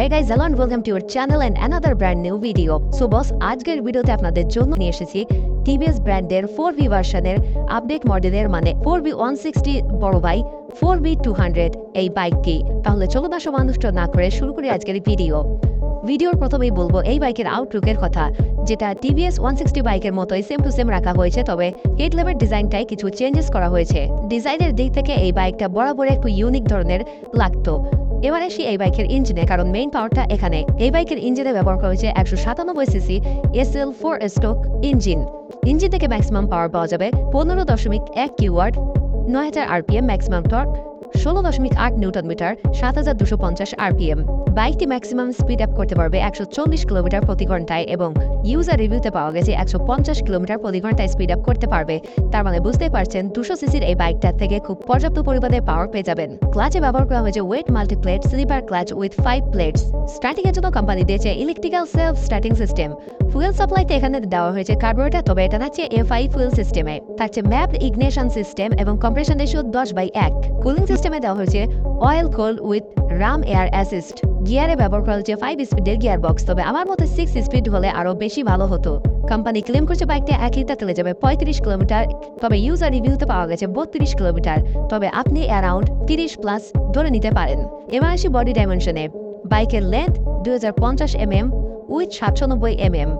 hey guys, hello and welcome to your channel and another brand new video. So boss, আজকের ভিডিওতে আপনাদের জন্য নিয়ে এসেছি টিভিএস ব্র্যান্ডের 4V ভার্সনের আপডেট মডেলের মানে 4V160 বড় ভাই 4V200 এই বাইকটি। তাহলে চলো না সময় নষ্ট না করে শুরু করি আজকের ভিডিওর প্রথমেই বলবো এই বাইকের আউটলুকের কথা, যেটা টিভিএস 160 বাইকের মতোই সেম টু সেম রাখা হয়েছে, তবে হেডল্যাম্পের ডিজাইনটাই কিছু চেঞ্জেস করা হয়েছে। ডিজাইনের দিক থেকে এই বাইকটা বরাবর একটু ইউনিক ধরনের লাগতো। এবার আসি এই বাইকের ইঞ্জিনে, কারণ মেইন পাওয়ারটা এখানে। এই বাইকের ইঞ্জিনে ব্যবহার করা হয়েছে 197cc SL4 স্টক ইঞ্জিন থেকে ম্যাক্সিমাম পাওয়ার পাওয়া যাবে 15.1 kilowatt, 9000 RPM maximum torque, 16.8 newton metre, 7250 RPM। বাইকটি ম্যাক্সিমাম স্পিড আপ করতে পারবে 140 কিলোমিটার প্রতি ঘন্টায় এবং ইউজার রিভিউতে পাওয়া গেছে 150 কিলোমিটার প্রতি ঘন্টায় স্পিড আপ করতে পারবে। তার মানে বুঝতেই পারছেন 200 সিসির এই বাইকটার থেকে খুব পর্যাপ্ত পরিমাণে পাওয়ার পেয়ে যাবেন। ক্লাচে ব্যবহার করা হয়েছে wet multiplate slipper clutch with 5 plates. Starting এর জন্য কোম্পানি দিয়েছে electrical self starting system. Fuel সাপ্লাইতে এখানে দেওয়া হয়েছে কার্বোরেটর, তবে এটা থাকছে FI ফুয়েল সিস্টেমে। থাকছে ম্যাপড ইগনিশন সিস্টেম এবং কম্প্রেশন রেশিও 10/1। কুলিং সিস্টেমে দেওয়া হয়েছে oil cooled with ram air assist. গিয়ারে ব্যবহার করা হচ্ছে 5 স্পিডের গিয়ার বক্স, তবে আমার মতে 6 স্পিড হলে আরো বেশি ভালো হতো। কোম্পানি ক্লেম করছে বাইকটা 1 লিটার তেলে যাবে 35 কিলোমিটার, তবে ইউজার রিভিউতে পাওয়া গেছে 32 কিলোমিটার, তবে আপনি অ্যারাউন্ড 30+ ধরে নিতে পারেন। এবার আসি বডি ডাইমেনশনে। বাইকের length 2050 mm width 790 mm,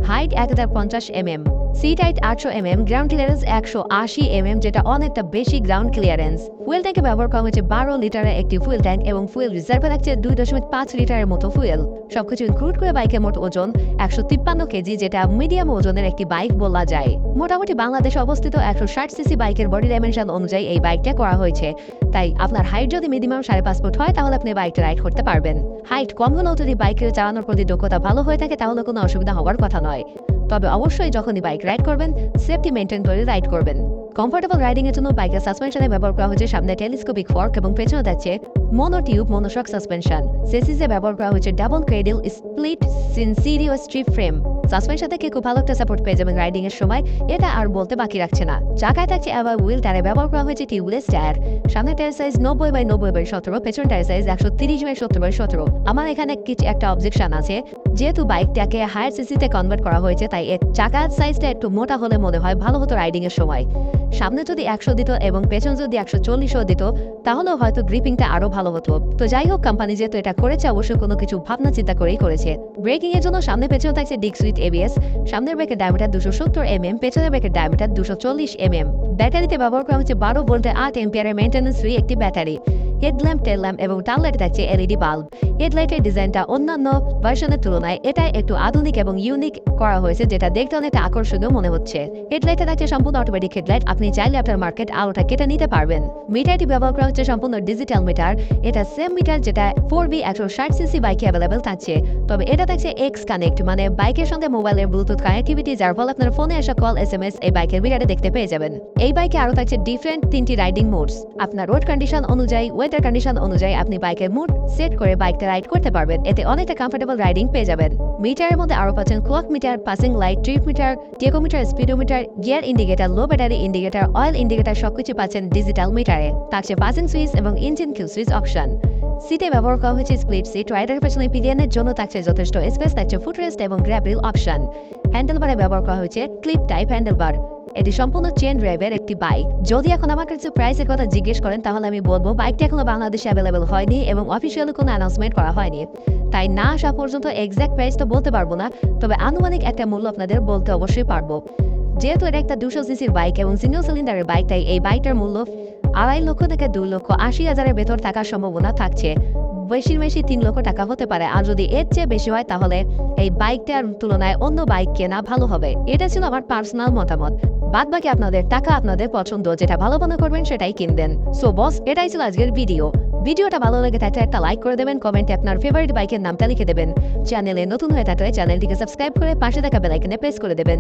height 1050 mm, seat height 800 mm, ground clearance 180 mm, যেটা অনেকটা বেশি গ্রাউন্ড ক্লিয়ারেন্স। ফুয়েল ট্যাঙ্কে ব্যবহার করা হয়েছে 12 লিটারের একটি ফুয়েল ট্যাঙ্ক এবং ফুয়েল রিজার্ভে থাকছে 2.5 লিটারের মতো ফুয়েল। সবকিছু ইনক্লুড করে বাইকের মোট ওজন 153 কেজি, যেটা মিডিয়াম ওজনের একটি বাইক বলা যায়। মোটামুটি বাংলাদেশে অবস্থিত 160 সিসি বাইকের বডি ডাইমেনশন অনুযায়ী এই বাইকটা করা হয়েছে। তাই আপনার হাইট যদি মিনিমাম 5.5 ফুট হয় তাহলে আপনি বাইকটা রাইড করতে পারবেন। হাইট কম হলেও যদি বাইকের চালানোর প্রতি দক্ষতা ভালো হয়ে থাকে তাহলে কোনো অসুবিধা হওয়ার কথা নয়। তবে অবশ্যই যখনই বাইক রাইড করবেন সেফটি মেনটেন করে রাইড করবেন। কমফোর্টেবল রাইডিং এর জন্য বাইকের সাসপেনশনে ব্যবহার করা হয়েছে সামনে টেলিস্কোপিক ফর্ক এবং পেছনে যাচ্ছে মনোটিউব মনোশক সাসপেনশন। চেসিসে ব্যবহার করা হয়েছে ডাবল ক্রেডল স্প্লিট সিনসিরিও স্ট্রিপ ফ্রেম। সাসপেনশন থেকে খুব ভালো একটা সাপোর্ট পেয়ে যাবেন রাইডিং এর সময়, এটা আর বলতে বাকি রাখছে না। চাকায় থাকছে অ্যালয় হুইল, টায়ারে ব্যবহার করা হয়েছে টিউবলেস টায়ার। সামনে টায়ার সাইজ 90/90/17, পেছনে টায়ার সাইজ 130/70/17। আমার এখানে কিছু একটা অবজেকশন আছে, যেহেতু বাইকটাকে হায়ার সিসিতে কনভার্ট করা হয়েছে তাই এর চাকার সাইজটা একটু মোটা হলে মনে হয় ভালো হতো রাইডিং এর সময়। সামনে যদি 100 দিত এবং পেছন যদি 140 দিত তাহলেও হয়তো গ্রিপিংটা আরো ভালো হতো। তো যাই হোক, কোম্পানি যেহেতু এটা করেছে অবশ্যই কোনো কিছু ভাবনা চিন্তা করেই করেছে। ব্রেকিং এর জন্য সামনে পেছনে থাকছে ডিস্ক উইথ ABS। সামনের ব্রেকের ডায়ামিটার 270 mm, পেছনের ব্রেকের ডায়ামিটার 240 mm। ব্যাটারিতে ব্যবহার করা হচ্ছে 12 ভোল্টের 8 অ্যাম্পিয়ারের মেইনটেন্যান্স ফ্রি একটি ব্যাটারি। হেডল্যাম্প, টেল ল্যাম্প এবং টার্নলাইটে থাকছে LED বাল্ব। হেডলাইটের ডিজাইনটা অন্যান্য ভার্সনের তুলনায় এটা একটু আধুনিক এবং ইউনিক করা হয়েছে, যেটা দেখতে অনেকটা আকর্ষণীয় মনে হচ্ছে। হেডলাইটে থাকছে সম্পূর্ণ অটোমেটিক হেডলাইট, আপনি চাইলে আপনার মার্কেট আলোটা কেটে নিতে পারবেন। মিটারটি ব্যবহার করা হচ্ছে সম্পূর্ণ ডিজিটাল মিটার। এটা সেম মিটার যেটা 4V 160cc বাইকে অ্যাভেলেবেল থাকছে, তবে এটা থাকছে X কানেক্ট, মানে বাইকের সঙ্গে মোবাইলের ব্লুটুথ কানেক্টিভিটি, যার ফলে আপনার ফোনে আসা কল SMS এই বাইকের মিটারে দেখতে পেয়ে যাবেন। এই বাইকে আরো থাকছে ডিফারেন্ট 3টি রাইডিং মোডস। আপনার রোড কন্ডিশন অনুযায়ী, ওয়েদার কন্ডিশন অনুযায়ী আপনি বাইকের মুড সেট করে বাইকটা রাইড করতে পারবেন। এতে অনেকটা কমফোর্টেবল রাইডিং পেয়ে যাবেন। মিটারের মধ্যে আরো পাচ্ছেন clock meter, passing light, trip meter, tachometer, speedometer, gear indicator, low battery indicator, oil indicator সবকিছু পাচ্ছেন ডিজিটাল মিটারে। থাকছে পাসিং সুইচ এবং ইঞ্জিন কিল সুইচ অপশন। সিটে ব্যবহার করা হয়েছে স্প্লিট সিট। রাইডারের পেছনে পিলিয়নের জন্য থাকছে যথেষ্ট স্পেস, থাকছে ফুটরেস্ট এবং গ্র্যাব রিল অপশন। হ্যান্ডেলবারে ব্যবহার করা হয়েছে ক্লিপ টাইপ হ্যান্ডেলবার। এটি সম্পূর্ণ চেন ড্রাইভের একটি বাইক। যদি এখন আমার কাছে প্রাইসের কথা জিজ্ঞেস করেন তাহলে আমি বলবো বাইকটি এখনো বাংলাদেশে অ্যাভেলেবল হয়নি এবং অফিসিয়ালি কোনো অ্যানাউন্সমেন্ট করা হয়নি, তাই না আসা পর্যন্ত এক্সাক্ট প্রাইস তো বলতে পারবো না, তবে আনুমানিক একটা মূল্য আপনাদের বলতে অবশ্যই পারবো। যেহেতু এটা একটা 200 সিসির বাইক এবং সিঙ্গেল সিলিন্ডারের বাইক, তাই এই বাইকটার মূল্য 2.5 লক্ষ থেকে 2,80,000-এর ভেতর থাকার সম্ভাবনা থাকছে। বেশি 3 লক্ষ টাকা হতে পারে, আর যদি এর চেয়ে বেশি হয় তাহলে এই বাইকটার তুলনায় অন্য বাইক কেনা ভালো হবে। এটা ছিল আমার পার্সোনাল মতামত। বাদ বাকি আপনাদের টাকা, আপনাদের পছন্দ, যেটা ভালো মনে করবেন সেটাই কিনবেন। সো বস, এটাই ছিল আজকের ভিডিওটা ভালো লেগে থাকলে একটা লাইক করে দেবেন, কমেন্টে আপনার ফেভারিট বাইকের নামটা লিখে দেবেন। চ্যানেলে নতুন হয়ে থাকলে চ্যানেলটিকে সাবস্ক্রাইব করে পাশে থাকা বেল আইকনে প্রেস করে দেবেন।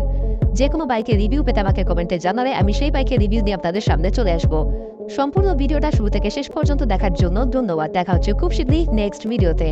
যে কোনো বাইকের রিভিউ পেতে আমাকে কমেন্টে জানালে আমি সেই বাইকের রিভিউ নিয়ে আপনাদের সামনে চলে আসবো। সম্পূর্ণ ভিডিওটা শুরু থেকে শেষ পর্যন্ত দেখার জন্য ধন্যবাদ। দেখা হচ্ছে খুব শীঘ্রই নেক্সট ভিডিওতে।